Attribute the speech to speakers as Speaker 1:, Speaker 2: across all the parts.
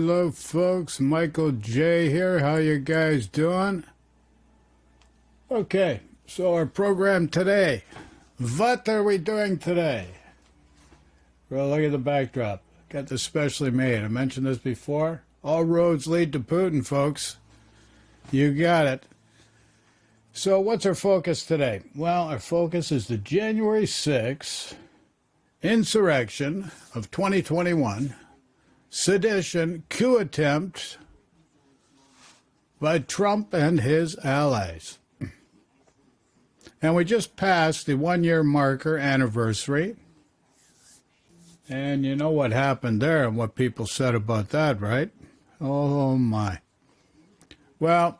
Speaker 1: Hello folks, Michael J here. How you guys doing? Okay, so our program today. What are we doing today? Well, look at the backdrop. Got this specially made. I mentioned this before. All roads lead to Putin, folks. You got it. So what's our focus today? Well, our focus is the January 6th insurrection of 2021. Sedition coup attempt by Trump and his allies. And we just passed the one-year marker anniversary. And you know what happened there and what people said about that, right? Oh, my. Well,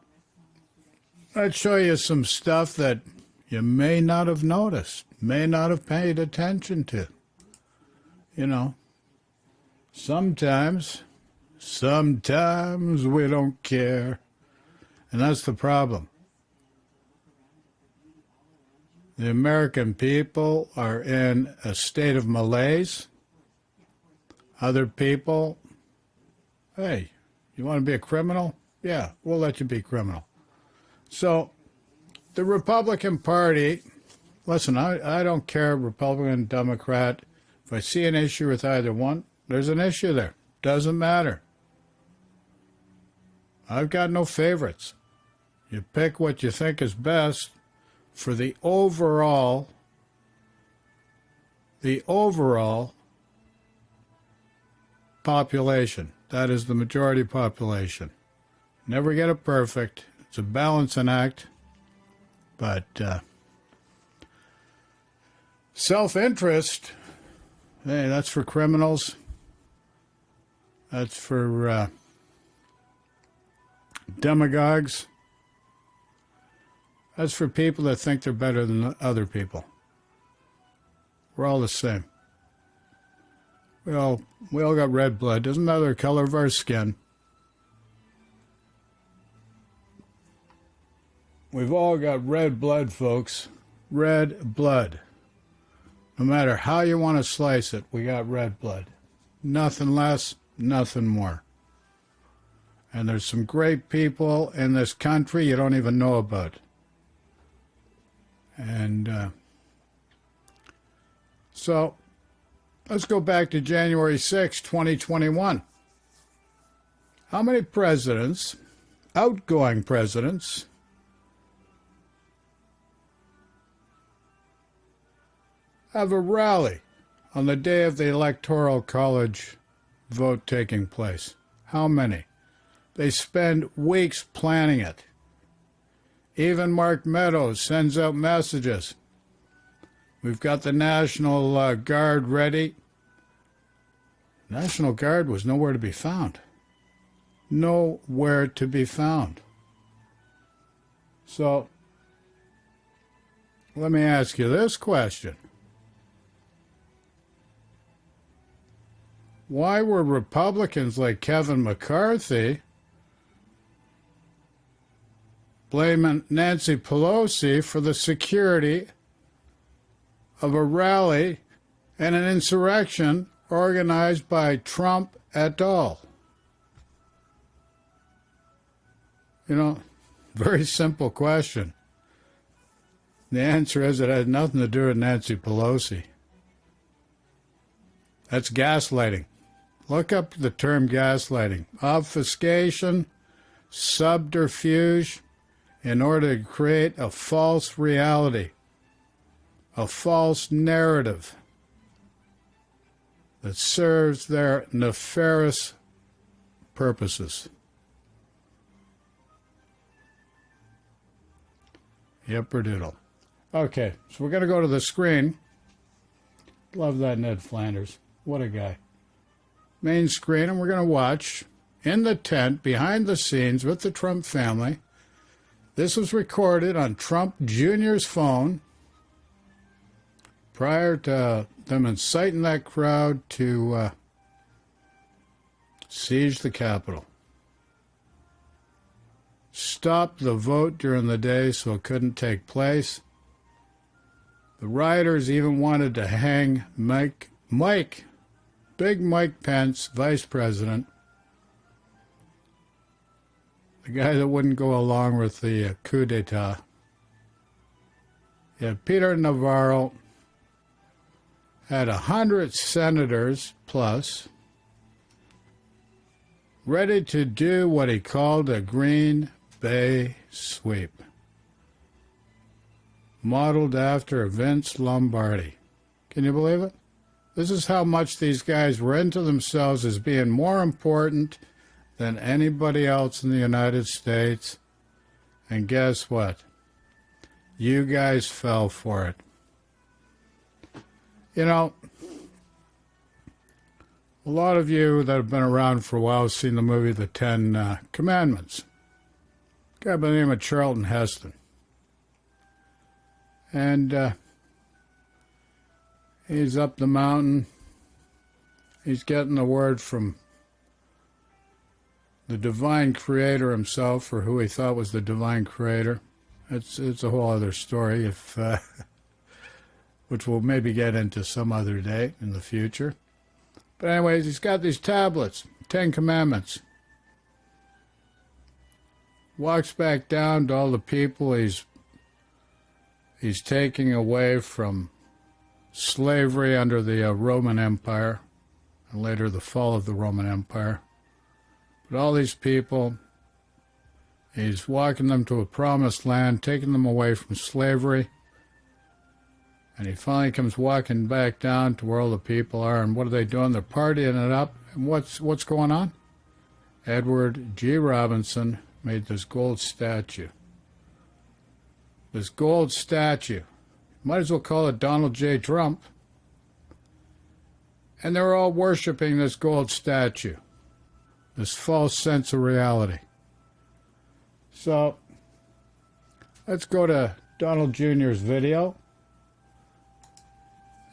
Speaker 1: let's show you some stuff that you may not have noticed, may not have paid attention to. You know. Sometimes we don't care. And that's the problem. The American people are in a state of malaise. Other people, hey, you want to be a criminal? Yeah, we'll let you be criminal. So the Republican Party, listen, I don't care, Republican, Democrat. If I see an issue with either one, there's an issue there. Doesn't matter. I've got no favorites. You pick what you think is best for the overall population. That is the majority population. Never get it perfect. It's a balancing act. But self-interest, hey, that's for criminals. That's for demagogues. That's for people that think they're better than other people. We're all the same. We all got red blood. Doesn't matter the color of our skin. We've all got red blood, folks. Red blood. No matter how you want to slice it, we got red blood. Nothing less. Nothing more. And there's some great people in this country you don't even know about. And so let's go back to January 6, 2021. How many presidents, outgoing presidents, have a rally on the day of the Electoral College vote taking place? How many? They spend weeks planning it. Even Mark Meadows sends out messages. We've got the National Guard ready. National Guard was nowhere to be found. Nowhere to be found. So, let me ask you this question. Why were Republicans like Kevin McCarthy blaming Nancy Pelosi for the security of a rally and an insurrection organized by Trump et al.? You know, very simple question. The answer is it had nothing to do with Nancy Pelosi. That's gaslighting. Look up the term gaslighting. Obfuscation, subterfuge, in order to create a false reality, a false narrative that serves their nefarious purposes. Yipperdoodle. Okay, so we're going to go to the screen. Love that Ned Flanders. What a guy. Main screen, and we're going to watch in the tent behind the scenes with the Trump family. This was recorded on Trump Jr.'s phone prior to them inciting that crowd to siege the Capitol. Stop the vote during the day so it couldn't take place. The rioters even wanted to hang Big Mike Pence, vice president, the guy that wouldn't go along with the coup d'etat. Yeah, Peter Navarro had 100 senators plus ready to do what he called a Green Bay sweep, modeled after Vince Lombardi. Can you believe it? This is how much these guys were into themselves as being more important than anybody else in the United States. And guess what? You guys fell for it. You know, a lot of you that have been around for a while have seen the movie The Ten Commandments. A guy by the name of Charlton Heston. And he's up the mountain. He's getting the word from the divine creator himself, or who he thought was the divine creator. It's a whole other story, which we'll maybe get into some other day in the future. But anyways, he's got these tablets, 10 Commandments. Walks back down to all the people he's taking away from slavery under the Roman Empire, and later the fall of the Roman Empire. But all these people, he's walking them to a promised land, taking them away from slavery. And he finally comes walking back down to where all the people are, and what are they doing? They're partying it up. And what's going on? Edward G. Robinson made this gold statue. This gold statue. Might as well call it Donald J. Trump. And they're all worshiping this gold statue. This false sense of reality. So, let's go to Donald Jr.'s video.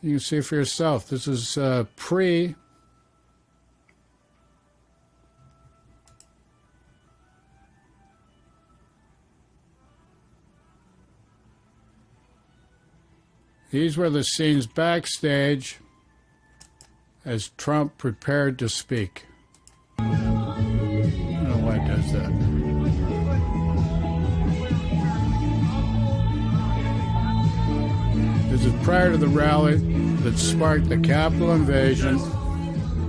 Speaker 1: You can see for yourself. This is pre. These were the scenes backstage as Trump prepared to speak. I don't know why it does that. This is prior to the rally that sparked the Capitol invasion.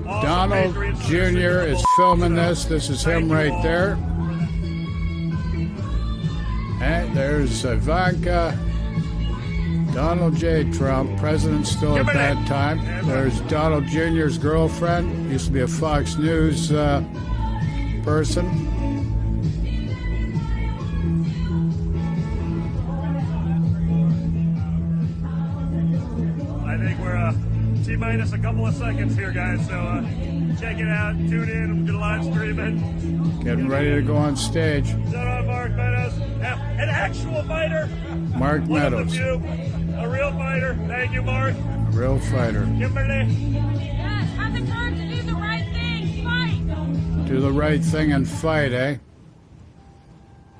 Speaker 1: Donald Jr. is filming this. This is him right there. And there's Ivanka. Donald J. Trump, president still at that time. There's Donald Jr.'s girlfriend, used to be a Fox News person.
Speaker 2: I think we're T-minus a couple of seconds here, guys, so check it out, tune in, do live streaming.
Speaker 1: Getting ready to go on stage.
Speaker 2: Shout out Mark Meadows, an actual fighter.
Speaker 1: Mark Meadows.
Speaker 2: One of the few. A real fighter. Thank you, Mark.
Speaker 1: A real fighter.
Speaker 2: Kimberly.
Speaker 3: Yes, have the courage to do the right thing. Fight.
Speaker 1: Do the right thing and fight, eh?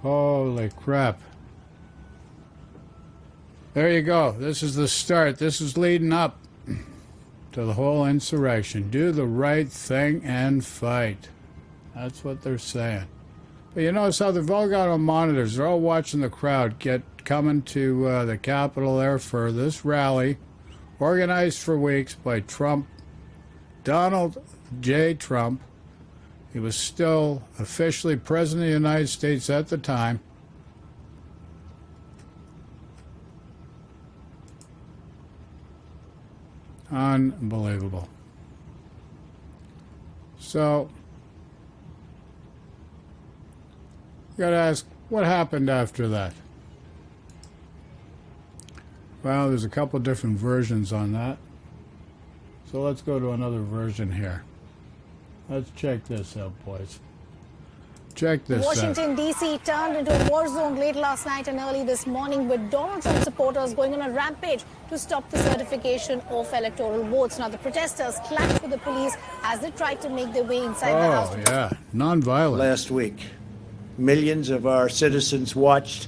Speaker 1: Holy crap. There you go. This is the start. This is leading up to the whole insurrection. Do the right thing and fight. That's what they're saying. But you notice how they've all got on monitors. They're all watching the crowd coming to the Capitol there for this rally, organized for weeks by Trump, Donald J. Trump. He was still officially president of the United States at the time. Unbelievable. So, you gotta ask, what happened after that? Well, there's a couple different versions on that. So let's go to another version here. Let's check this out, boys. Check this out.
Speaker 4: Washington, D.C. turned into a war zone late last night and early this morning, with Donald Trump supporters going on a rampage to stop the certification of electoral votes. Now, the protesters clashed with the police as they tried to make their way inside the house.
Speaker 1: Oh, yeah. Non-violent.
Speaker 5: Last week, millions of our citizens watched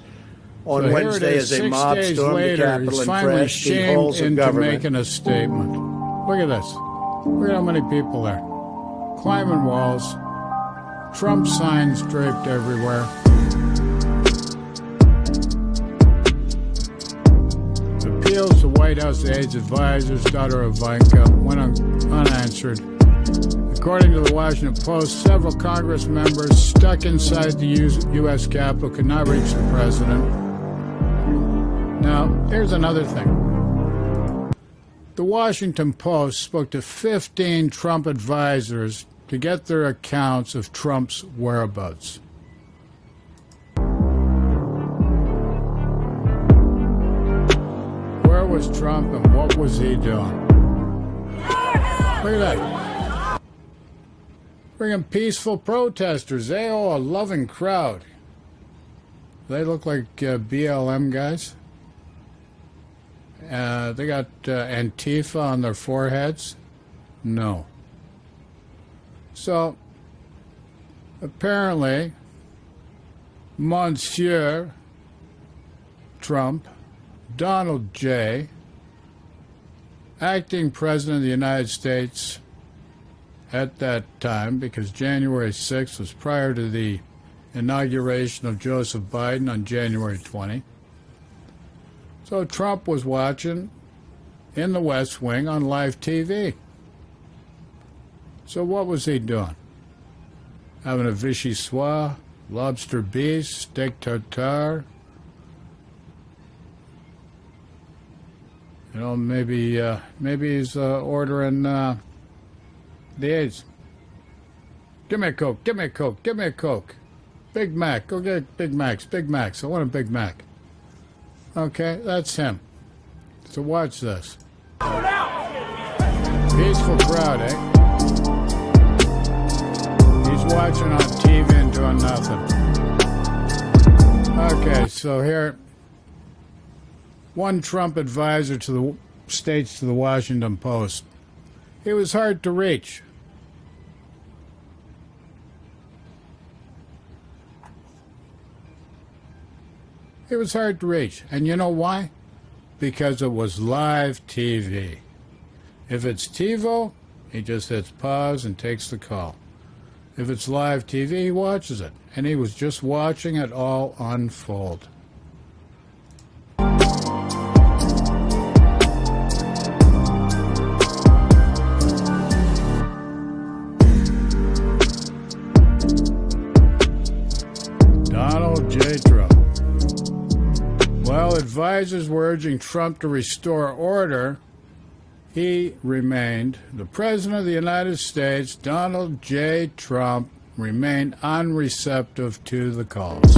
Speaker 5: on
Speaker 1: So
Speaker 5: Wednesday as a mob stormed the Capitol and crashed the halls of
Speaker 1: into
Speaker 5: government.
Speaker 1: making a statement. Look at this. Look at how many people there. Climbing walls. Trump signs draped everywhere. Appeals to White House aides, advisors, daughter of Ivanka went unanswered. According to the Washington Post, several Congress members stuck inside the U.S. Capitol could not reach the president. Now, here's another thing. The Washington Post spoke to 15 Trump advisors to get their accounts of Trump's whereabouts. Where was Trump and what was he doing? Look at that. Bringing peaceful protesters. They all a loving crowd. They look like BLM guys. They got Antifa on their foreheads. No. So, apparently, Monsieur Trump, Donald J., acting President of the United States at that time, because January 6th was prior to the inauguration of Joseph Biden on January 20. So Trump was watching in the West Wing on live TV. So what was he doing? Having a vichy soir, lobster beef, steak tartare. You know, maybe he's ordering the aides. Give me a Coke, give me a Coke, give me a Coke. Big Mac, go get Big Macs, Big Macs. I want a Big Mac. Okay, that's him. So watch this. Peaceful crowd, eh? He's watching on TV and doing nothing. Okay, so here, one Trump advisor to the states to the Washington Post. It was hard to reach. It was hard to reach. And you know why? Because it was live TV. If it's TiVo, he just hits pause and takes the call. If it's live TV, he watches it. And he was just watching it all unfold. Donald J. Trump. While advisors were urging Trump to restore order, he remained. The President of the United States, Donald J. Trump, remained unreceptive to the calls.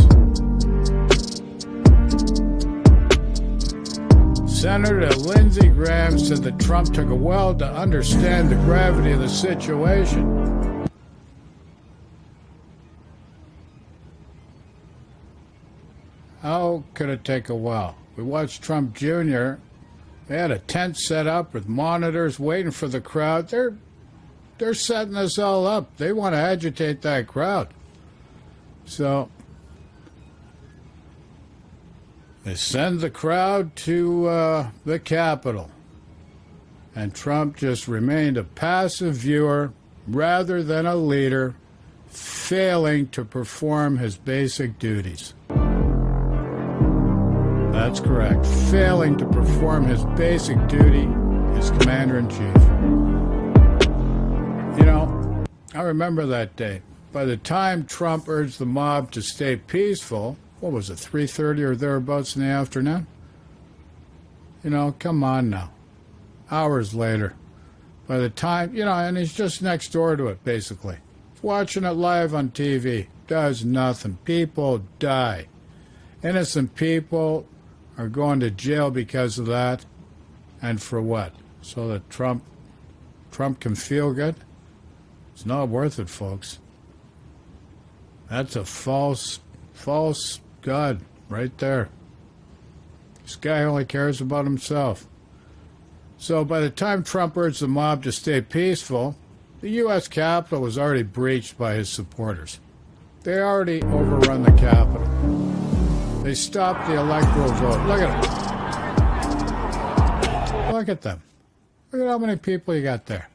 Speaker 1: Senator Lindsey Graham said that Trump took a while to understand the gravity of the situation. How could it take a while? We watched Trump Jr. They had a tent set up with monitors waiting for the crowd. They're setting this all up. They want to agitate that crowd. So they send the crowd to the Capitol. And Trump just remained a passive viewer rather than a leader, failing to perform his basic duties. That's correct. Failing to perform his basic duty as commander-in-chief. You know, I remember that day. By the time Trump urged the mob to stay peaceful, what was it, 3:30 or thereabouts in the afternoon? You know, come on now. Hours later. By the time, you know, and he's just next door to it, basically. He's watching it live on TV. Does nothing. People die. Innocent people are going to jail because of that. And for what? So that Trump can feel good? It's not worth it, folks. That's a false God right there. This guy only cares about himself. So by the time Trump urged the mob to stay peaceful, the U.S. Capitol was already breached by his supporters. They already overrun the Capitol. They stopped the electoral vote. Look at them. Look at them. Look at how many people you got there.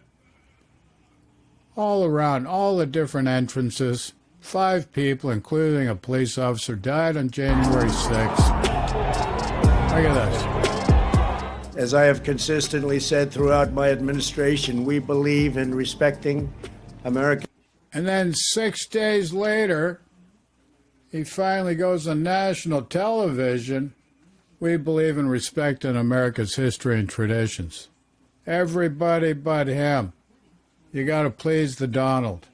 Speaker 1: All around, all the different entrances. 5 people, including a police officer, died on January 6th. Look at this.
Speaker 5: As I have consistently said throughout my administration, we believe in respecting American.
Speaker 1: And then 6 days later, he finally goes on national television. We believe in respecting America's history and traditions. Everybody but him. You got to please the Donald.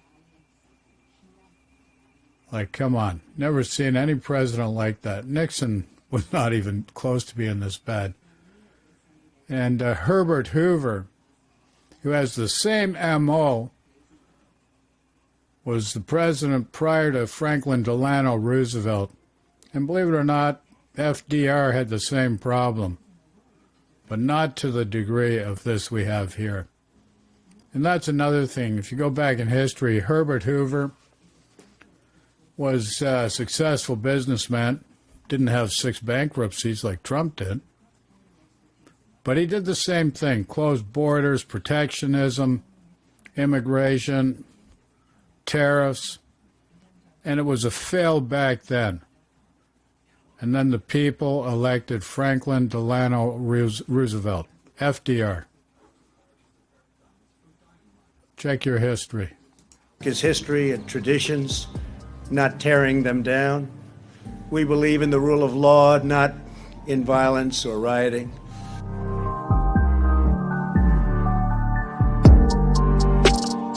Speaker 1: Like, come on. Never seen any president like that. Nixon was not even close to being this bad. And Herbert Hoover, who has the same M.O., was the president prior to Franklin Delano Roosevelt. And believe it or not, FDR had the same problem, but not to the degree of this we have here. And that's another thing. If you go back in history, Herbert Hoover was a successful businessman, didn't have 6 bankruptcies like Trump did, but he did the same thing: closed borders, protectionism, immigration, tariffs, and it was a fail back then. And then the people elected Franklin Delano Roosevelt, FDR. Check your history.
Speaker 5: His history and traditions, not tearing them down. We believe in the rule of law, not in violence or rioting.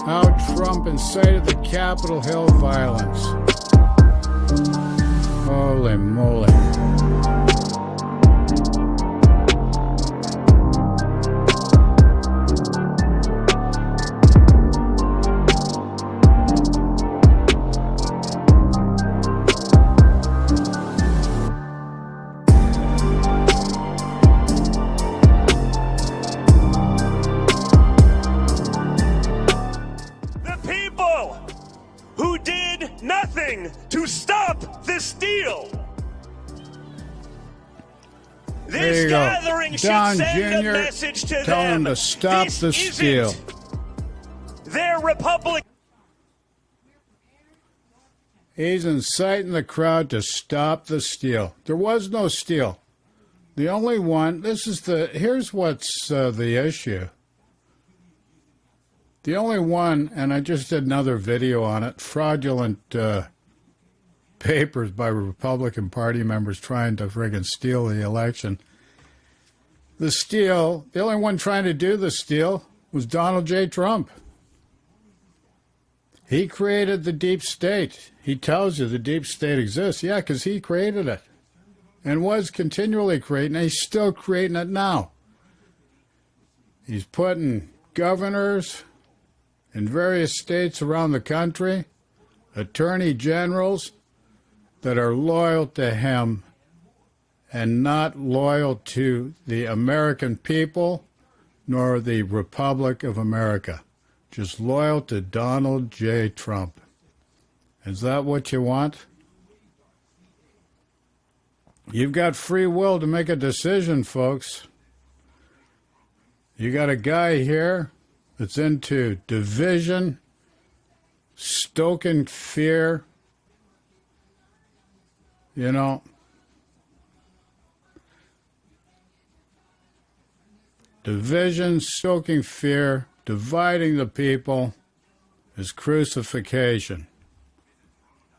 Speaker 1: How Trump incited the Capitol Hill violence. Holy moly.
Speaker 2: To stop this deal.
Speaker 1: There
Speaker 2: This
Speaker 1: you
Speaker 2: gathering
Speaker 1: go.
Speaker 2: should
Speaker 1: Don
Speaker 2: send
Speaker 1: Jr.
Speaker 2: a message to
Speaker 1: Tell
Speaker 2: them.
Speaker 1: him to stop
Speaker 2: This
Speaker 1: the steal.
Speaker 2: isn't their republic.
Speaker 1: He's inciting the crowd to stop the steal. There was no steal. The only one, here's what's the issue. The only one, and I just did another video on it, fraudulent papers by Republican Party members trying to friggin' steal the election. The only one trying to do the steal was Donald J. Trump. He created the deep state. He tells you the deep state exists. Yeah, because he created it and was continually creating it. He's still creating it now. He's putting governors in various states around the country, attorney generals that are loyal to him and not loyal to the American people nor the Republic of America. Just loyal to Donald J. Trump. Is that what you want? You've got free will to make a decision, folks. You got a guy here that's into division, stoking fear, division, stoking fear, dividing the people is crucifixion.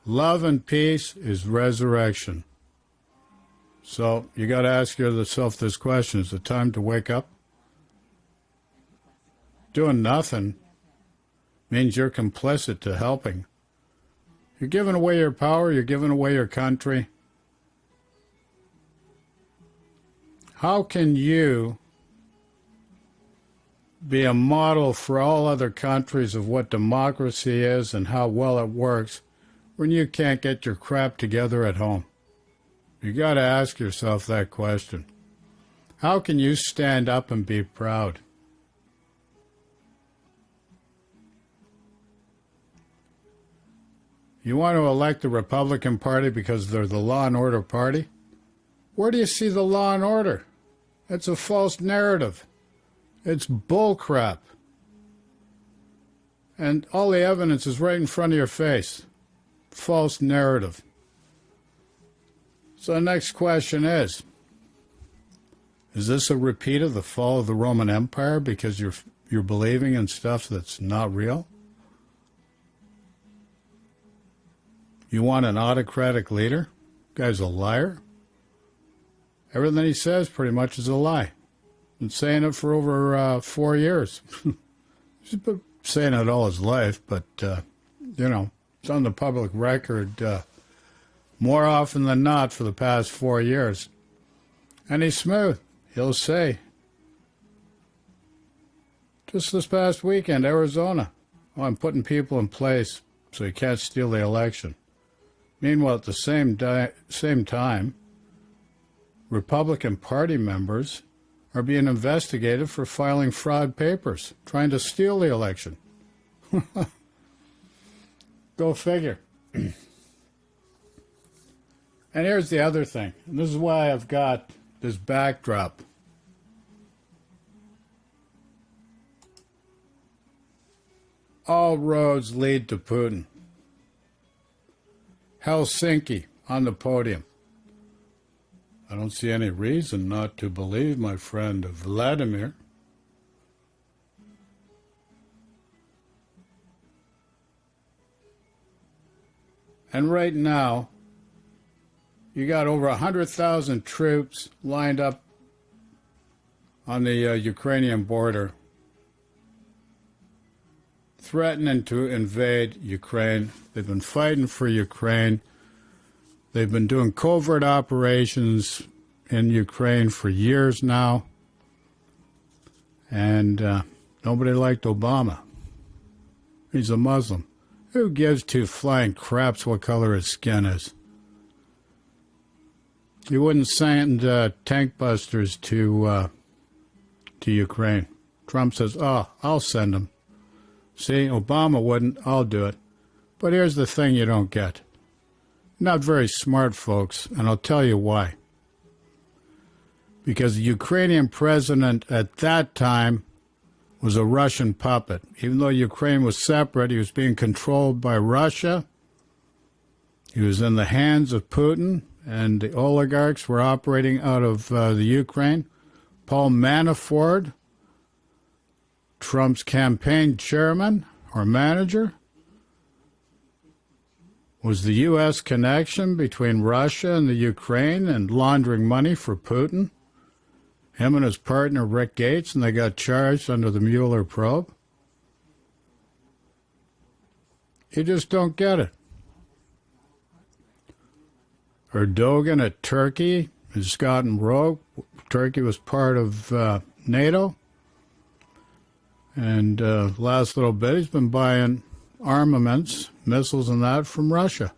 Speaker 1: Love and peace is resurrection. So you got to ask yourself this question: is it time to wake up? Doing nothing means you're complicit to helping. You're giving away your power. You're giving away your country. How can you be a model for all other countries of what democracy is and how well it works when you can't get your crap together at home? You got to ask yourself that question. How can you stand up and be proud? You want to elect the Republican Party because they're the law and order party? Where do you see the law and order? It's a false narrative. It's bullcrap. And all the evidence is right in front of your face. false narrative. So the next question is this a repeat of the fall of the Roman Empire because you're believing in stuff that's not real? You want an autocratic leader? Guy's a liar. Everything he says pretty much is a lie. Been saying it for over 4 years. He's been saying it all his life, but, it's on the public record more often than not for the past 4 years. And he's smooth. He'll say, just this past weekend, Arizona, I'm putting people in place so you can't steal the election. Meanwhile, at the same time, Republican Party members are being investigated for filing fraud papers, trying to steal the election. Go figure. And here's the other thing. And this is why I've got this backdrop. All roads lead to Putin. Helsinki on the podium. I don't see any reason not to believe my friend Vladimir. And right now, you got over 100,000 troops lined up on the Ukrainian border, threatening to invade Ukraine. They've been fighting for Ukraine. They've been doing covert operations in Ukraine for years now. And nobody liked Obama. He's a Muslim. Who gives two flying craps what color his skin is? He wouldn't send tank busters to Ukraine. Trump says, I'll send them. See, Obama wouldn't. I'll do it. But here's the thing you don't get. Not very smart, folks, and I'll tell you why. Because the Ukrainian president at that time was a Russian puppet. Even though Ukraine was separate, he was being controlled by Russia. He was in the hands of Putin, and the oligarchs were operating out of the Ukraine. Paul Manafort, Trump's campaign chairman or manager, was the U.S. connection between Russia and the Ukraine and laundering money for Putin. Him and his partner, Rick Gates, and they got charged under the Mueller probe. You just don't get it. Erdogan at Turkey has gotten rogue. Turkey was part of NATO. And last little bit, he's been buying armaments, missiles and that from Russia.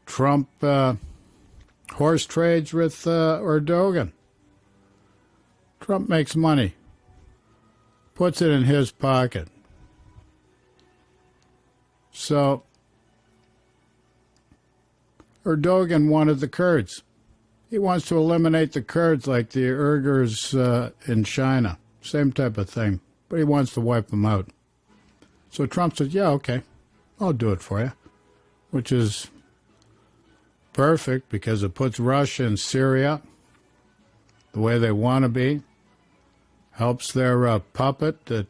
Speaker 1: Trump horse trades with Erdogan. Trump makes money, puts it in his pocket. So Erdogan wanted the Kurds. He wants to eliminate the Kurds like the Uyghurs in China. Same type of thing. But he wants to wipe them out. So Trump says, yeah, okay, I'll do it for you. Which is perfect because it puts Russia and Syria the way they want to be. Helps their puppet that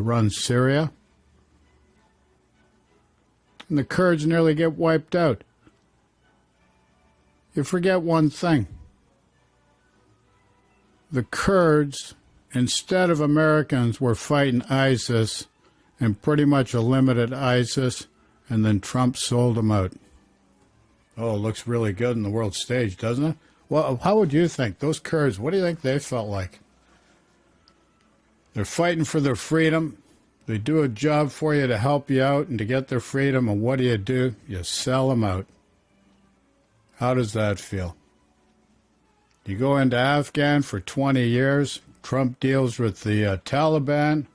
Speaker 1: runs Syria. And the Kurds nearly get wiped out. You forget one thing. The Kurds, instead of Americans, were fighting ISIS and pretty much eliminated ISIS, and then Trump sold them out. Oh, it looks really good on the world stage, doesn't it? Well, how would you think? Those Kurds, what do you think they felt like? They're fighting for their freedom. They do a job for you to help you out and to get their freedom, and what do? You sell them out. How does that feel? You go into Afghan for 20 years. Trump deals with the Taliban,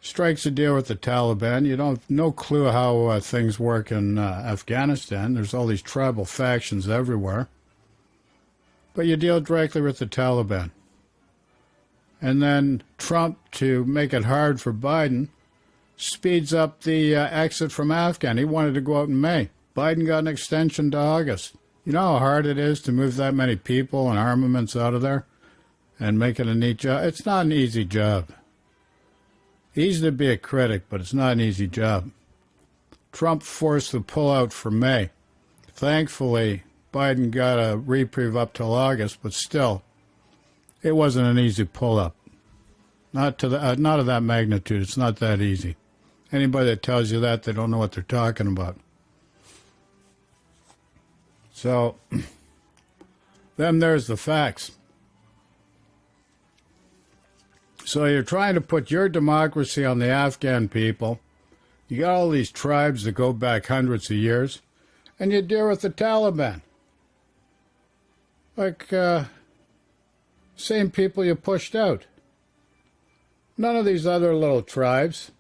Speaker 1: strikes a deal with the Taliban. You don't have no clue how things work in Afghanistan. There's all these tribal factions everywhere. But you deal directly with the Taliban. And then Trump, to make it hard for Biden, speeds up the exit from Afghan. He wanted to go out in May. Biden got an extension to August. You know how hard it is to move that many people and armaments out of there and make it a neat job? It's not an easy job. Easy to be a critic, but it's not an easy job. Trump forced the pullout for May. Thankfully, Biden got a reprieve up till August, but still, it wasn't an easy pull-up. Not of that magnitude. It's not that easy. Anybody that tells you that, they don't know what they're talking about. So, then there's the facts. So you're trying to put your democracy on the Afghan people. You got all these tribes that go back hundreds of years, and you deal with the Taliban. Like, same people you pushed out. None of these other little tribes.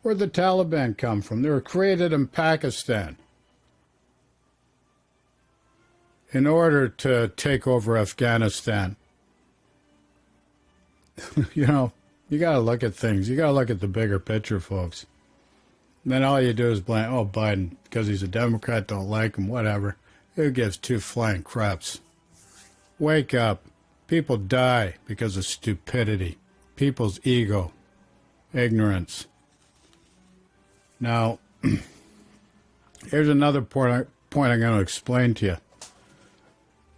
Speaker 1: Where'd the Taliban come from? They were created in Pakistan in order to take over Afghanistan. You know, you got to look at things. You got to look at the bigger picture, folks. And then all you do is blame, oh, Biden, because he's a Democrat, don't like him, whatever. Who gives two flying craps? Wake up. People die because of stupidity. People's ego. Ignorance. Now, here's another point I'm going to explain to you.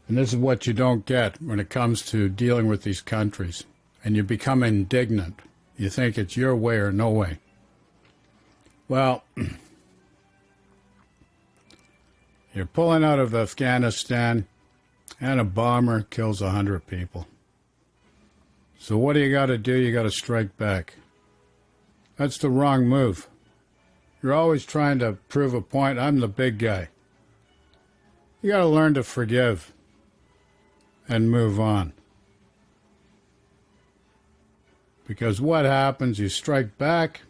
Speaker 1: And this is what you don't get when it comes to dealing with these countries. And you become indignant. You think it's your way or no way. Well, you're pulling out of Afghanistan and a bomber kills 100 people. So what do you got to do? You got to strike back. That's the wrong move. You're always trying to prove a point. I'm the big guy. You got to learn to forgive and move on. Because what happens, you strike back,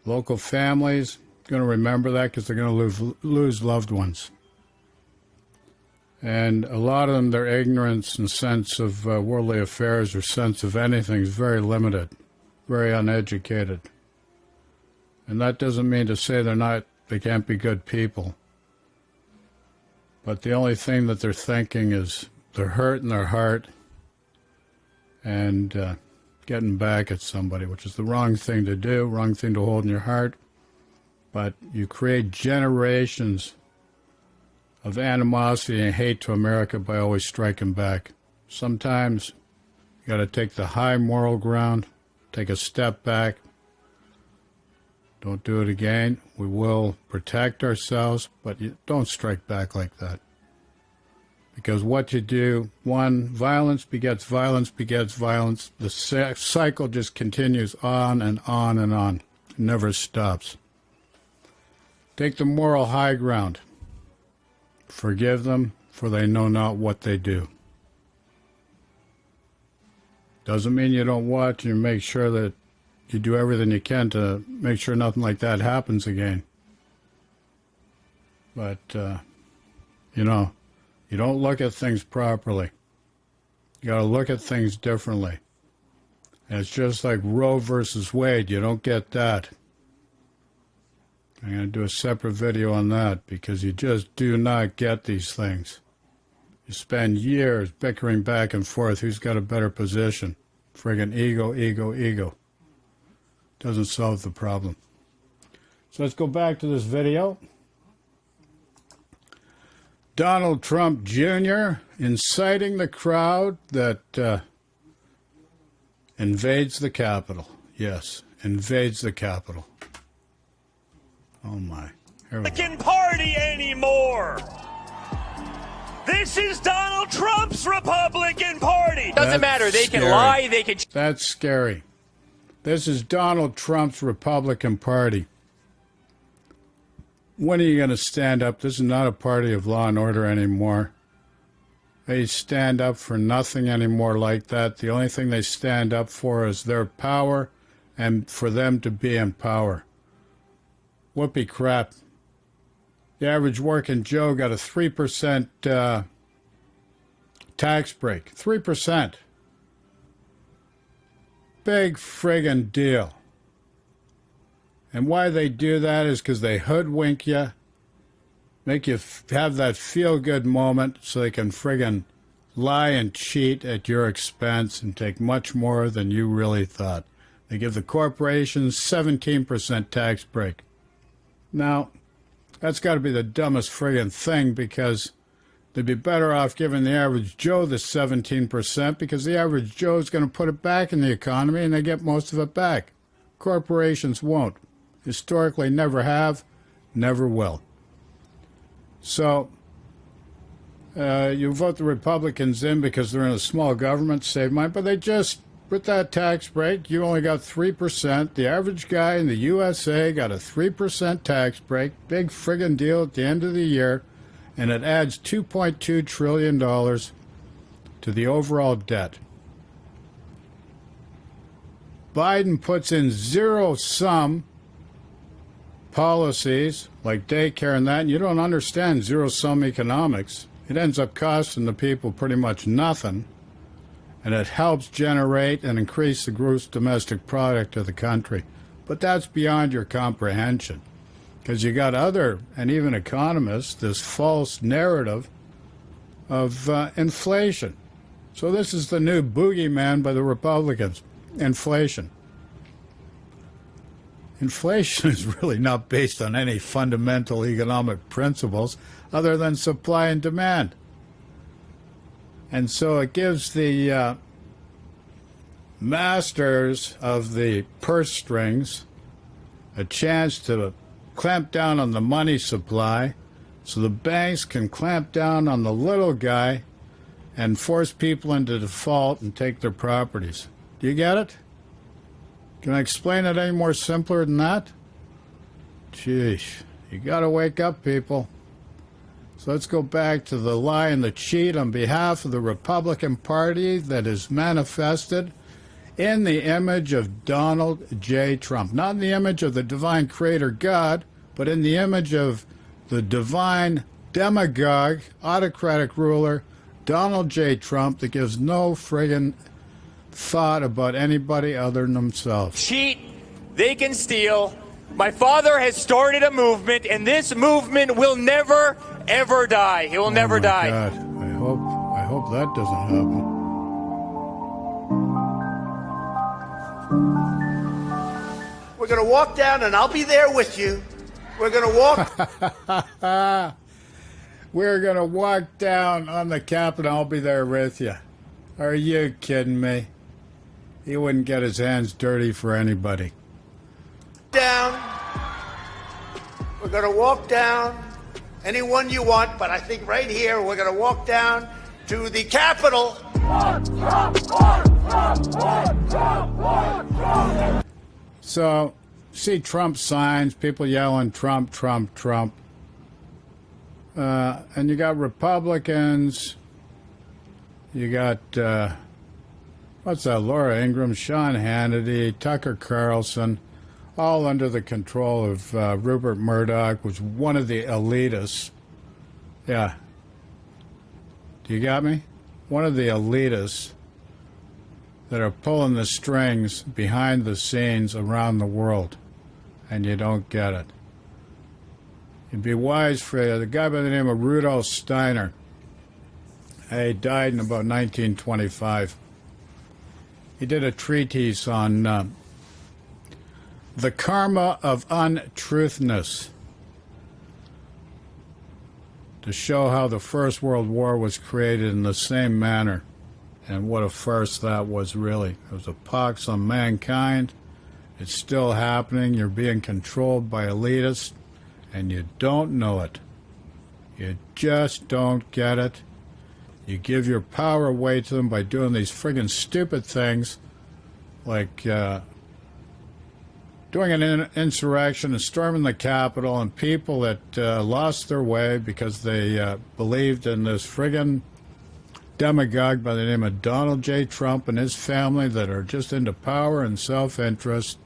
Speaker 1: local families going to remember that because they're going to lose loved ones. And a lot of them, their ignorance and sense of worldly affairs or sense of anything is very limited, very uneducated. And that doesn't mean to say they can't be good people. But the only thing that they're thinking is they're hurt in their heart and getting back at somebody, which is the wrong thing to do, wrong thing to hold in your heart. But you create generations of animosity and hate to America by always striking back. Sometimes you got to take the high moral ground, take a step back. Don't do it again. We will protect ourselves, but you don't strike back like that. Because what you do, one, violence begets violence begets violence. The cycle just continues on and on and on. It never stops. Take the moral high ground. Forgive them, for they know not what they do. Doesn't mean you don't watch and make sure that you do everything you can to make sure nothing like that happens again. But, you know, you don't look at things properly. You got to look at things differently. And it's just like Roe versus Wade. You don't get that. I'm going to do a separate video on that because you just do not get these things. You spend years bickering back and forth who's got a better position. Friggin' ego, ego, ego. Doesn't solve the problem. So let's go back to this video. Donald Trump Jr. inciting the crowd that invades the Capitol. Yes, invades the Capitol. Oh my. Here we go.
Speaker 2: Republican Party anymore. This is Donald Trump's Republican Party.
Speaker 6: Doesn't matter. They can lie. They can.
Speaker 1: That's scary. This is Donald Trump's Republican Party. When are you going to stand up? This is not a party of law and order anymore. They stand up for nothing anymore like that. The only thing they stand up for is their power and for them to be in power. Whoopee crap. The average working Joe got a 3% tax break. 3%. big friggin' deal. And why they do that is because they hoodwink you, make you have that feel-good moment so they can friggin' lie and cheat at your expense and take much more than you really thought. They give the corporations 17% tax break. Now, that's got to be the dumbest friggin' thing, because they'd be better off giving the average Joe the 17%, because the average Joe is going to put it back in the economy and they get most of it back. Corporations won't. Historically never have, never will. So, you vote the Republicans in because they're in a small government, save money, but they just, with that tax break, you only got 3%. The average guy in the USA got a 3% tax break, big friggin' deal at the end of the year, and it adds $2.2 trillion to the overall debt. Biden puts in zero-sum policies like daycare and that, and you don't understand zero-sum economics. It ends up costing the people pretty much nothing, and it helps generate and increase the gross domestic product of the country. But that's beyond your comprehension, because you got other, and even economists, this false narrative of inflation. So this is the new boogeyman by the Republicans, inflation. Inflation is really not based on any fundamental economic principles other than supply and demand. And so it gives the masters of the purse strings a chance to clamp down on the money supply so the banks can clamp down on the little guy and force people into default and take their properties. Do you get it? Can I explain it any more simpler than that? Jeez, you got to wake up, people. So let's go back to the lie and the cheat on behalf of the Republican Party that is manifested in the image of Donald J. Trump. Not in the image of the divine creator God, but in the image of the divine demagogue, autocratic ruler, Donald J. Trump, that gives no friggin' thought about anybody other than themselves.
Speaker 6: Cheat, they can steal. My father has started a movement, and this movement will never, ever die. It will never die.
Speaker 1: God. I hope that doesn't happen.
Speaker 5: We're going to walk down, and I'll be there with you. We're going to walk.
Speaker 1: We're going to walk down on the Capitol. I'll be there with you. Are you kidding me? He wouldn't get his hands dirty for anybody.
Speaker 5: Down. We're going to walk down. Anyone you want, but I think right here we're going to walk down to the Capitol.
Speaker 1: So, see Trump signs, people yelling Trump, Trump, Trump. And you got Republicans. You got, what's that, Laura Ingraham, Sean Hannity, Tucker Carlson, all under the control of Rupert Murdoch, was one of the elitists. Yeah. Do you got me? One of the elitists that are pulling the strings behind the scenes around the world, and you don't get it. It'd be wise for the guy by the name of Rudolf Steiner. He died in about 1925. He did a treatise on the karma of untruthness, to show how the First World War was created in the same manner, and what a farce that was really. It was a pox on mankind. It's still happening. You're being controlled by elitists, and you don't know it. You just don't get it. You give your power away to them by doing these friggin' stupid things like doing an insurrection and storming the Capitol, and people that lost their way because they believed in this friggin' demagogue by the name of Donald J. Trump and his family that are just into power and self-interest.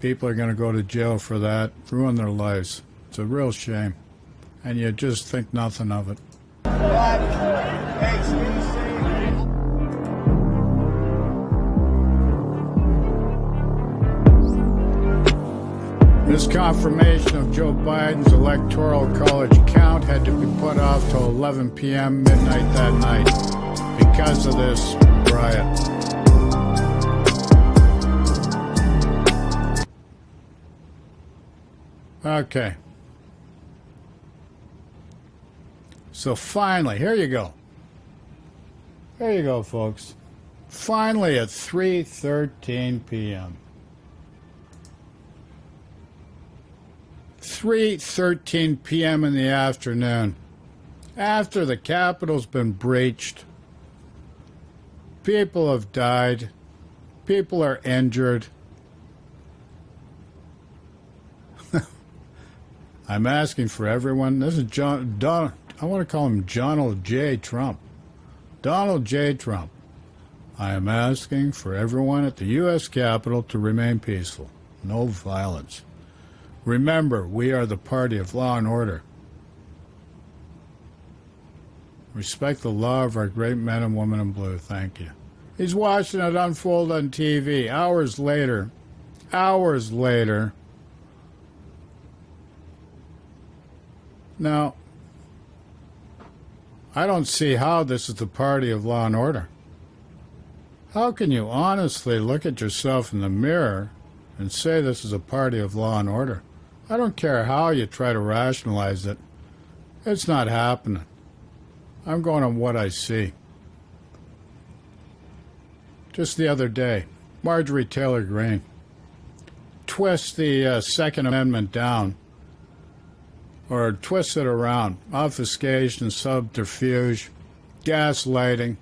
Speaker 1: People are going to go to jail for that, ruin their lives. It's a real shame. And you just think nothing of it. This confirmation of Joe Biden's electoral college count had to be put off till 11 p.m. midnight that night because of this riot. Okay. So finally, here you go. There you go, folks. Finally at 3:13 p.m. 3:13 p.m. in the afternoon, after the Capitol's been breached, people have died, people are injured. I'm asking for everyone. This is I want to call him Donald J. Trump. Donald J. Trump. I am asking for everyone at the U.S. Capitol to remain peaceful. No violence. Remember, we are the party of law and order. Respect the law of our great men and women in blue. Thank you. He's watching it unfold on TV. Hours later, now, I don't see how this is the party of law and order. How can you honestly look at yourself in the mirror and say this is a party of law and order? I don't care how you try to rationalize it. It's not happening. I'm going on what I see. Just the other day, Marjorie Taylor Greene twists the Second Amendment down, or twist it around, obfuscation, subterfuge, gaslighting,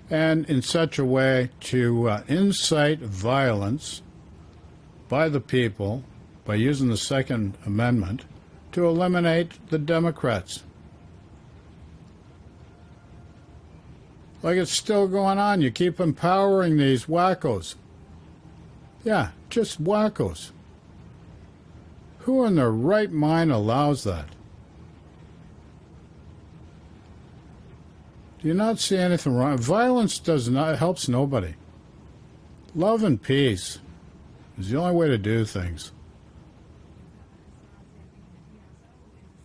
Speaker 1: and in such a way to incite violence by the people by using the Second Amendment to eliminate the Democrats. Like it's still going on. You keep empowering these wackos. Yeah, just wackos. Who in their right mind allows that? Do you not see anything wrong? Violence helps nobody. Love and peace is the only way to do things.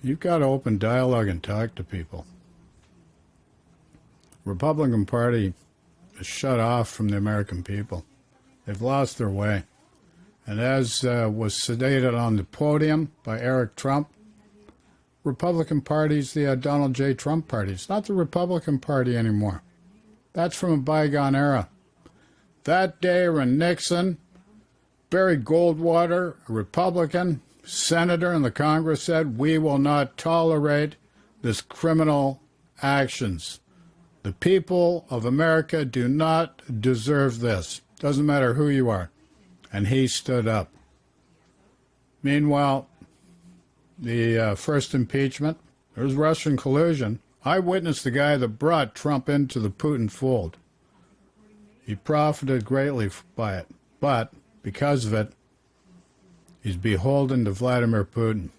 Speaker 1: You've got to open dialogue and talk to people. Republican Party is shut off from the American people. They've lost their way. And as was sedated on the podium by Eric Trump, Republican Party's the Donald J. Trump Party. It's not the Republican Party anymore. That's from a bygone era. That day when Nixon, Barry Goldwater, a Republican senator in the Congress, said, "We will not tolerate this criminal actions. The people of America do not deserve this. Doesn't matter who you are." And he stood up. Meanwhile, the first impeachment, there was Russian collusion. I witnessed the guy that brought Trump into the Putin fold. He profited greatly by it, but because of it, he's beholden to Vladimir Putin.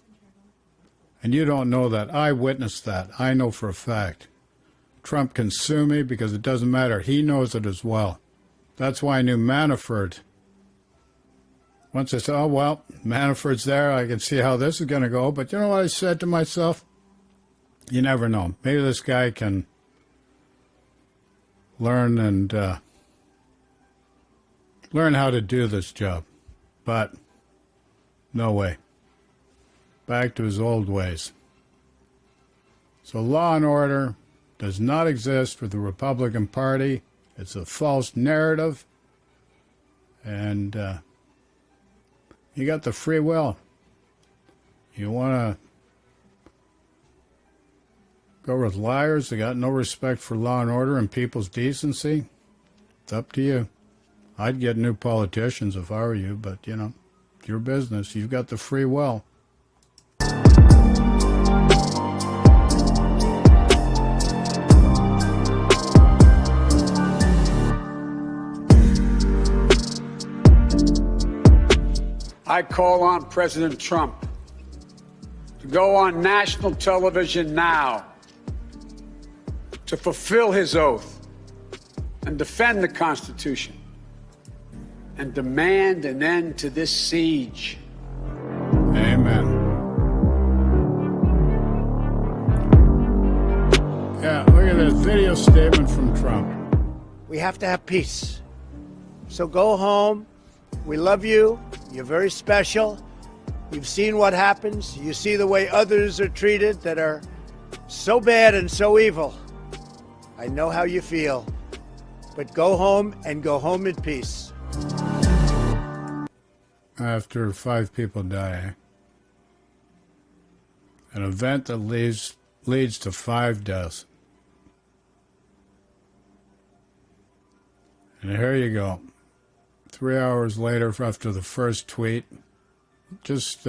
Speaker 1: And you don't know that. I witnessed that. I know for a fact. Trump can sue me because it doesn't matter. He knows it as well. That's why I knew Manafort. Once I said, oh, well, Manafort's there, I can see how this is going to go. But you know what I said to myself? You never know. Maybe this guy can learn how to do this job. But no way. Back to his old ways. So law and order does not exist for the Republican Party. It's a false narrative. And you got the free will. You want to go with liars that got no respect for law and order and people's decency? It's up to you. I'd get new politicians if I were you, but, you know, it's your business. You've got the free will.
Speaker 7: I call on President Trump to go on national television now to fulfill his oath and defend the Constitution and demand an end to this siege.
Speaker 1: video statement from Trump.
Speaker 5: We have to have peace. So go home. We love you. You're very special. You've seen what happens. You see the way others are treated that are so bad and so evil. I know how you feel. But go home and go home in peace.
Speaker 1: After 5 people die, an event that leads to 5 deaths. And here you go. 3 hours later, after the first tweet, just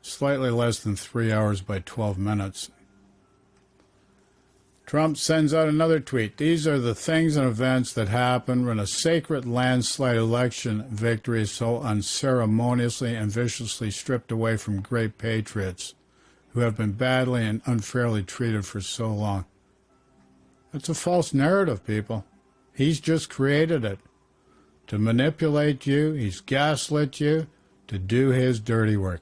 Speaker 1: slightly less than 3 hours by 12 minutes, Trump sends out another tweet. These are the things and events that happen when a sacred landslide election victory is so unceremoniously and viciously stripped away from great patriots who have been badly and unfairly treated for so long. It's a false narrative, people. He's just created it to manipulate you. He's gaslit you to do his dirty work.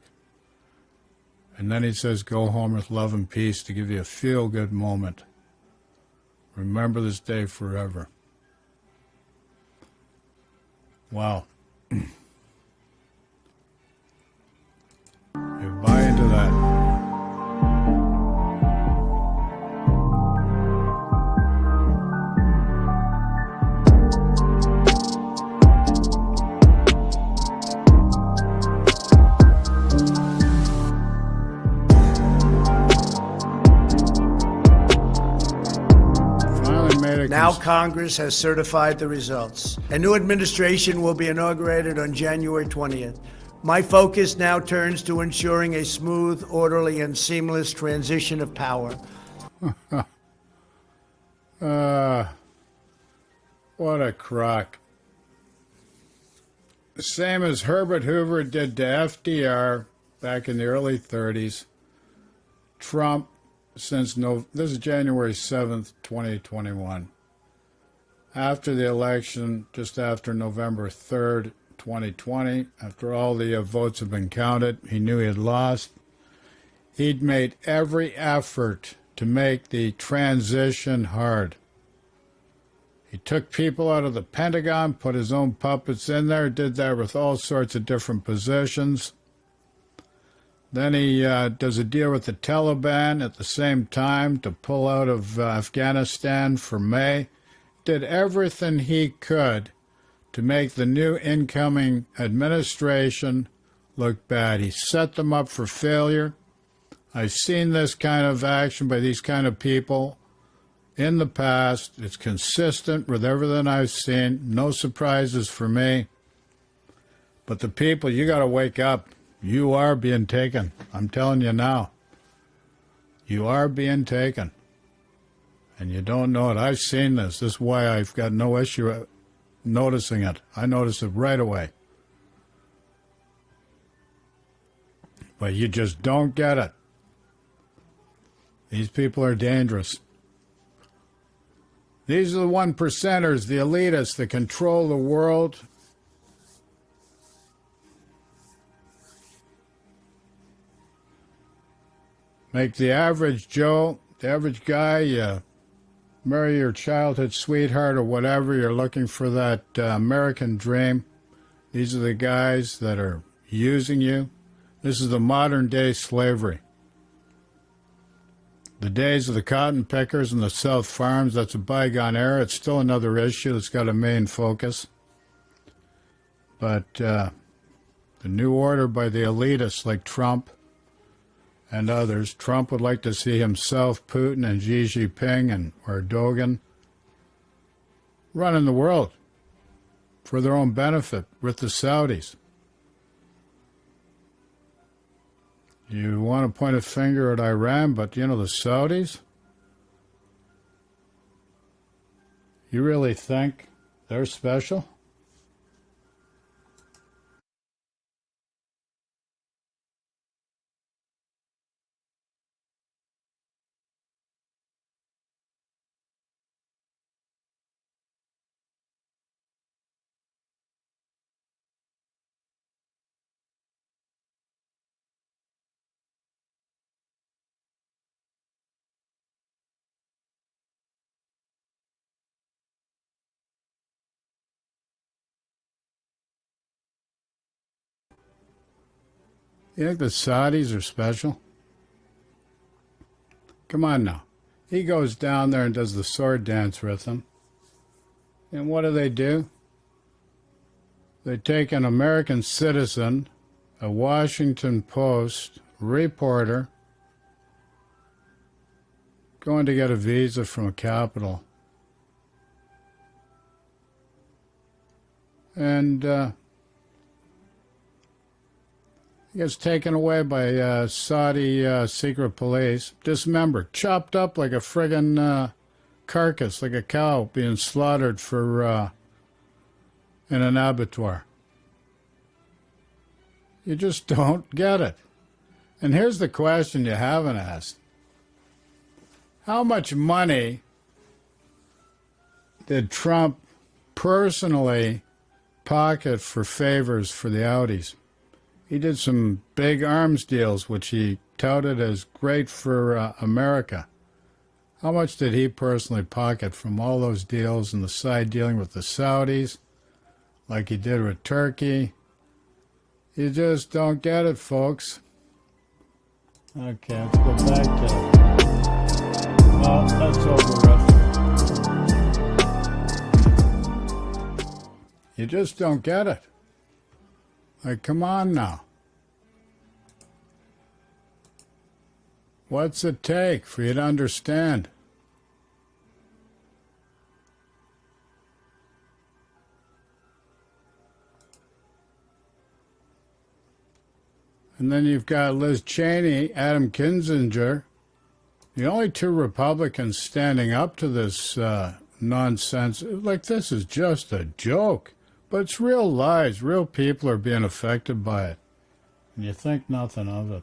Speaker 1: And then he says, go home with love and peace, to give you a feel-good moment. Remember this day forever. Wow. You buy into that.
Speaker 5: Now Congress has certified the results. A new administration will be inaugurated on January 20th. My focus now turns to ensuring a smooth, orderly, and seamless transition of power.
Speaker 1: What a crock. Same as Herbert Hoover did to FDR back in the early 30s. Trump, this is January 7th, 2021. After the election, just after November 3rd, 2020, after all the votes have been counted, he knew he had lost. He'd made every effort to make the transition hard. He took people out of the Pentagon, put his own puppets in there, did that with all sorts of different positions. Then he does a deal with the Taliban at the same time to pull out of Afghanistan for May. Did everything he could to make the new incoming administration look bad. He set them up for failure. I've seen this kind of action by these kind of people in the past. It's consistent with everything I've seen. No surprises for me. But the people, you got to wake up. You are being taken. I'm telling you now. You are being taken. And you don't know it. I've seen this. This is why I've got no issue noticing it. I notice it right away. But you just don't get it. These people are dangerous. These are the 1%ers, the elitists that control the world. Make the average Joe, the average guy, marry your childhood sweetheart or whatever. You're looking for that American dream. These are the guys that are using you. This is the modern day slavery. The days of the cotton pickers and the South farms, that's a bygone era. It's still another issue that's got a main focus. But the new order by the elitists like Trump and others. Trump would like to see himself, Putin, and Xi Jinping and Erdogan running the world for their own benefit with the Saudis. You want to point a finger at Iran, but you know, the Saudis? You really think they're special? You think the Saudis are special? Come on now. He goes down there and does the sword dance with them. And what do? They take an American citizen, a Washington Post reporter, going to get a visa from a capital. And he gets taken away by Saudi secret police, dismembered, chopped up like a friggin' carcass, like a cow being slaughtered for in an abattoir. You just don't get it. And here's the question you haven't asked. How much money did Trump personally pocket for favors for the Audis? He did some big arms deals, which he touted as great for America. How much did he personally pocket from all those deals and the side dealing with the Saudis, like he did with Turkey? You just don't get it, folks. Okay, let's go back to... Oh, that's over with. You just don't get it. Like, come on now. What's it take for you to understand? And then you've got Liz Cheney, Adam Kinzinger, the only two Republicans standing up to this nonsense. Like, this is just a joke. But it's real lies. Real people are being affected by it. And you think nothing of it.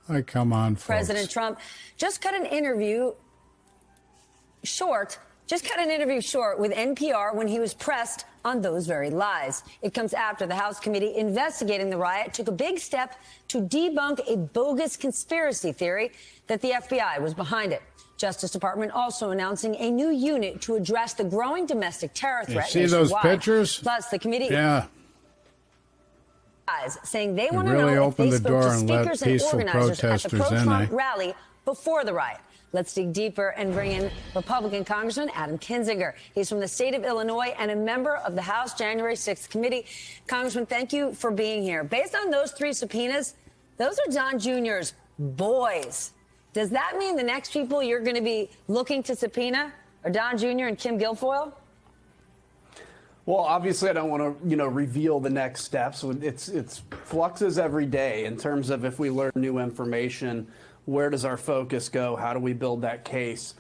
Speaker 1: Like, come on, folks.
Speaker 8: President Trump just cut an interview short with NPR when he was pressed on those very lies. It comes after the House committee investigating the riot took a big step to debunk a bogus conspiracy theory that the FBI was behind it. Justice Department also announcing a new unit to address the growing domestic terror threat.
Speaker 1: You see those pictures?
Speaker 8: Plus, the committee saying they want to
Speaker 1: really
Speaker 8: know if they
Speaker 1: opened the
Speaker 8: spoke
Speaker 1: door
Speaker 8: to
Speaker 1: and let
Speaker 8: speakers and
Speaker 1: peaceful
Speaker 8: organizers at the
Speaker 1: protesters in,
Speaker 8: pro-Trump rally before the riot. Let's dig deeper and bring in Republican Congressman Adam Kinzinger. He's from the state of Illinois and a member of the House January 6th committee. Congressman, thank you for being here. Based on those three subpoenas, those are Don Jr.'s boys. Does that mean the next people you're going to be looking to subpoena are Don Jr. and Kim Guilfoyle?
Speaker 9: Well, obviously, I don't want to, reveal the next steps. It's fluxes every day in terms of if we learn new information, where does our focus go? How do we build that case?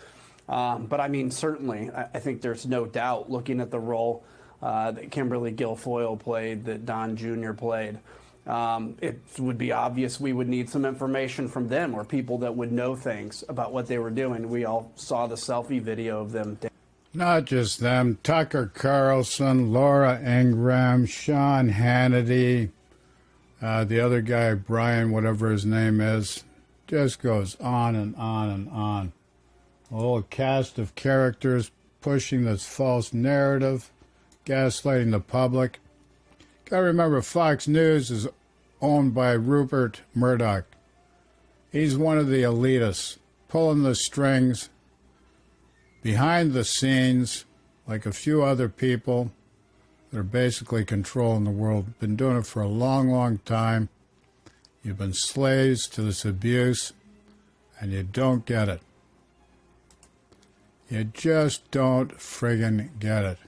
Speaker 9: But I mean, certainly, I think there's no doubt, looking at the role that Kimberly Guilfoyle played, that Don Jr. played, it would be obvious we would need some information from them or people that would know things about what they were doing. We all saw the selfie video of them.
Speaker 1: Not just them. Tucker Carlson, Laura Ingraham, Sean Hannity, the other guy, Brian, whatever his name is, just goes on and on and on. A whole cast of characters pushing this false narrative, gaslighting the public. Gotta remember, Fox News is owned by Rupert Murdoch. He's one of the elitists, pulling the strings behind the scenes, like a few other people that are basically controlling the world. Been doing it for a long, long time. You've been slaves to this abuse, and you don't get it. You just don't friggin' get it.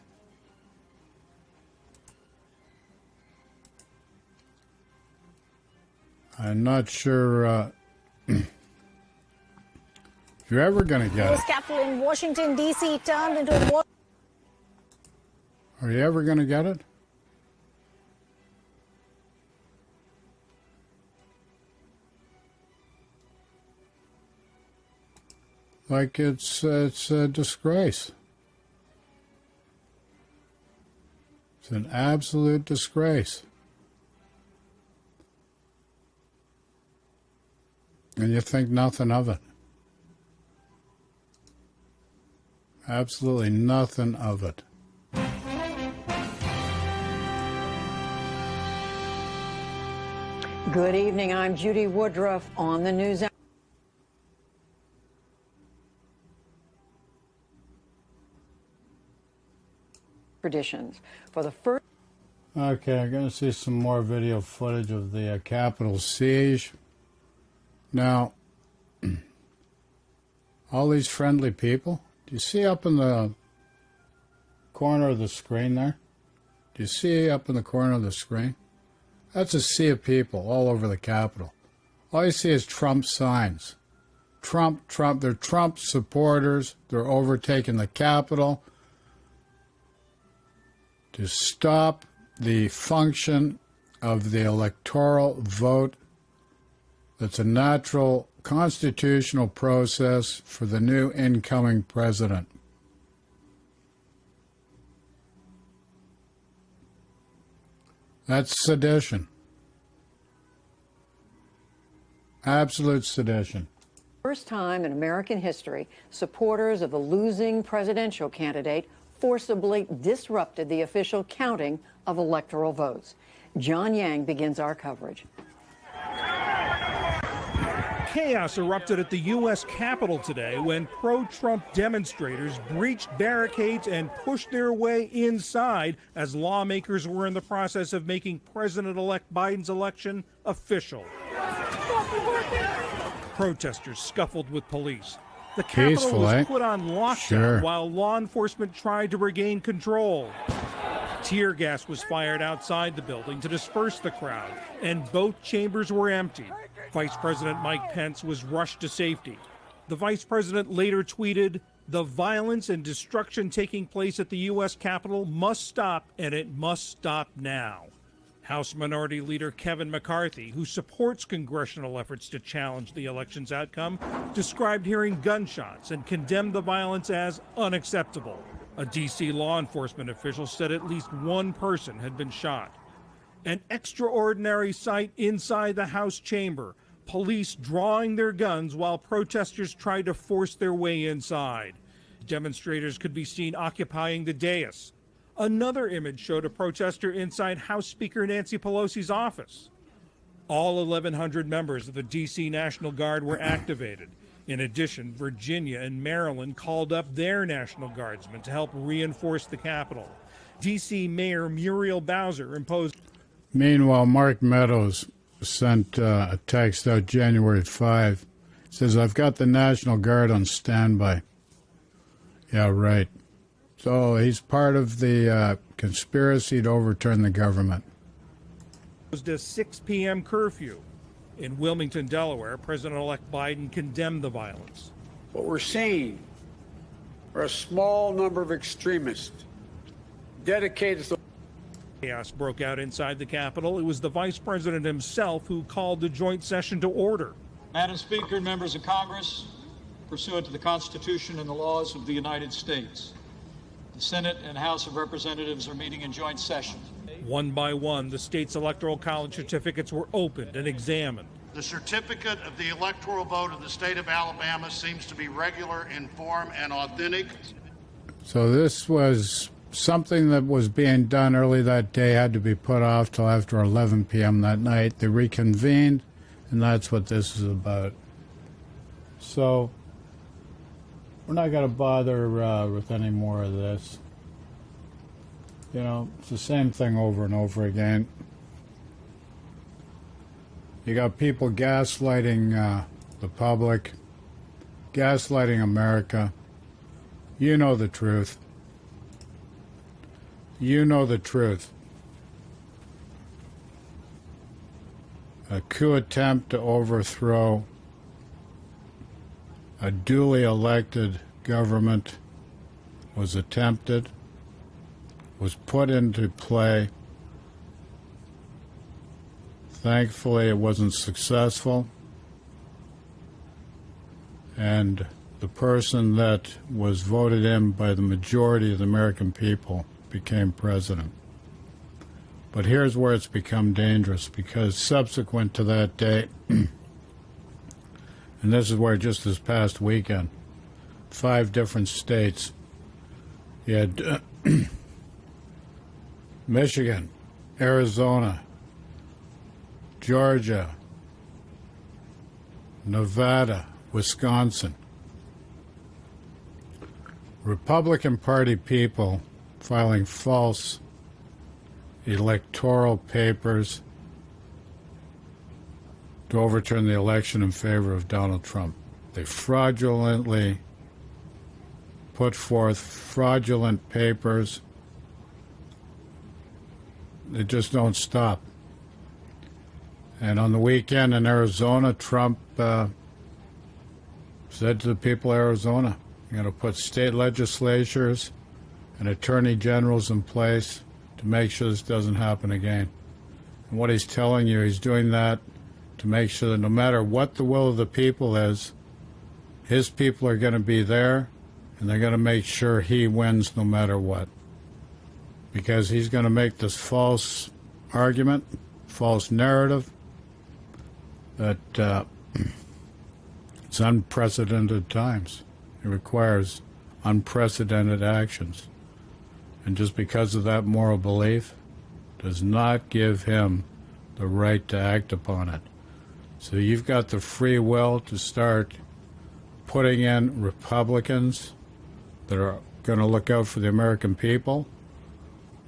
Speaker 1: I'm not sure if you're ever going to get it.
Speaker 4: The capital in Washington, D.C. turned into a war.
Speaker 1: Are you ever going to get it? Like it's a disgrace. It's an absolute disgrace. And you think nothing of it. Absolutely nothing of it.
Speaker 10: Good evening. I'm Judy Woodruff on the News Hour. Traditions for the first.
Speaker 1: Okay, I'm going to see some more video footage of the Capitol siege. Now, all these friendly people, do you see up in the corner of the screen there? Do you see up in the corner of the screen? That's a sea of people all over the Capitol. All you see is Trump signs. Trump, Trump. They're Trump supporters. They're overtaking the Capitol to stop the function of the electoral vote. That's a natural constitutional process for the new incoming president. That's sedition. Absolute sedition.
Speaker 10: First time in American history, supporters of the losing presidential candidate forcibly disrupted the official counting of electoral votes. John Yang begins our coverage.
Speaker 11: Chaos erupted at the U.S. Capitol today when pro-Trump demonstrators breached barricades and pushed their way inside as lawmakers were in the process of making President-elect Biden's election official. Protesters scuffled with police. The Capitol was put on lockdown while law enforcement tried to regain control. Tear gas was fired outside the building to disperse the crowd, and both chambers were empty. Vice President Mike Pence was rushed to safety. The vice president later tweeted, "The violence and destruction taking place at the U.S. Capitol must stop, and it must stop now." House Minority Leader Kevin McCarthy, who supports congressional efforts to challenge the election's outcome, described hearing gunshots and condemned the violence as unacceptable. A D.C. law enforcement official said at least one person had been shot. An extraordinary sight inside the House chamber, police drawing their guns while protesters tried to force their way inside. Demonstrators could be seen occupying the dais. Another image showed a protester inside House Speaker Nancy Pelosi's office. All 1,100 members of the D.C. National Guard were activated. In addition, Virginia and Maryland called up their National Guardsmen to help reinforce the Capitol. D.C. Mayor Muriel Bowser imposed.
Speaker 1: Meanwhile, Mark Meadows sent a text out January 5. It says, "I've got the National Guard on standby." Yeah, right. So he's part of the conspiracy to overturn the government.
Speaker 11: A 6 p.m. curfew. In Wilmington, Delaware, President-elect Biden condemned the violence.
Speaker 7: What we're seeing are a small number of extremists dedicated to.
Speaker 11: Chaos broke out inside the Capitol. It was the vice president himself who called the joint session to order.
Speaker 12: Madam Speaker and members of Congress, pursuant to the Constitution and the laws of the United States, the Senate and House of Representatives are meeting in joint session.
Speaker 11: One by one, the state's electoral college certificates were opened and examined.
Speaker 13: The certificate of the electoral vote of the state of Alabama seems to be regular in form and authentic.
Speaker 1: So this was something that was being done early that day, had to be put off till after 11 p.m. that night. They reconvened, and that's what this is about. So we're not going to bother with any more of this. You know, it's the same thing over and over again. You got people gaslighting the public, gaslighting America. You know the truth. You know the truth. A coup attempt to overthrow a duly elected government was attempted, was put into play. Thankfully, it wasn't successful, and the person that was voted in by the majority of the American people became president. But here's where it's become dangerous, because subsequent to that day, and this is where just this past weekend, 5 different states, you had Michigan, Arizona, Georgia, Nevada, Wisconsin. Republican Party people filing false electoral papers to overturn the election in favor of Donald Trump. They fraudulently put forth fraudulent papers. They just don't stop. And on the weekend in Arizona, Trump said to the people of Arizona, you're going to put state legislatures and attorney generals in place to make sure this doesn't happen again. And what he's telling you, he's doing that to make sure that no matter what the will of the people is, his people are going to be there, and they're going to make sure he wins no matter what. Because he's going to make this false argument, false narrative, that it's unprecedented times. It requires unprecedented actions. And just because of that moral belief does not give him the right to act upon it. So you've got the free will to start putting in Republicans that are going to look out for the American people,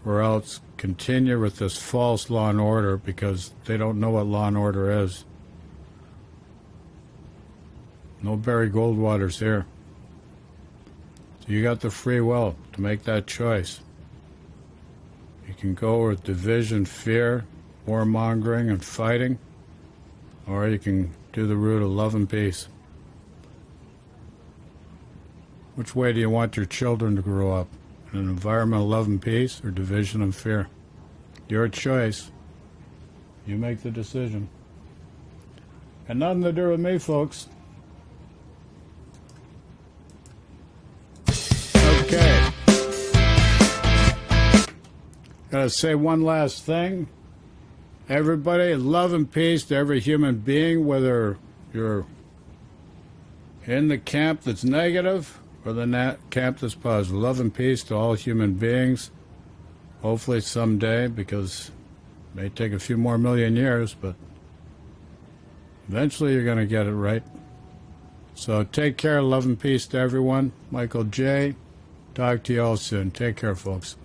Speaker 1: or else continue with this false law and order because they don't know what law and order is. No Barry Goldwater's here. So you got the free will to make that choice. You can go with division, fear, warmongering, and fighting, or you can do the route of love and peace. Which way do you want your children to grow up? In an environment of love and peace or division and fear? Your choice. You make the decision. And nothing to do with me, folks. Okay. Gotta say one last thing. Everybody, love and peace to every human being, whether you're in the camp that's negative or the camp that's positive. Love and peace to all human beings. Hopefully someday, because it may take a few more million years, but eventually you're going to get it right. So take care. Love and peace to everyone. Michael J. Talk to you all soon. Take care, folks.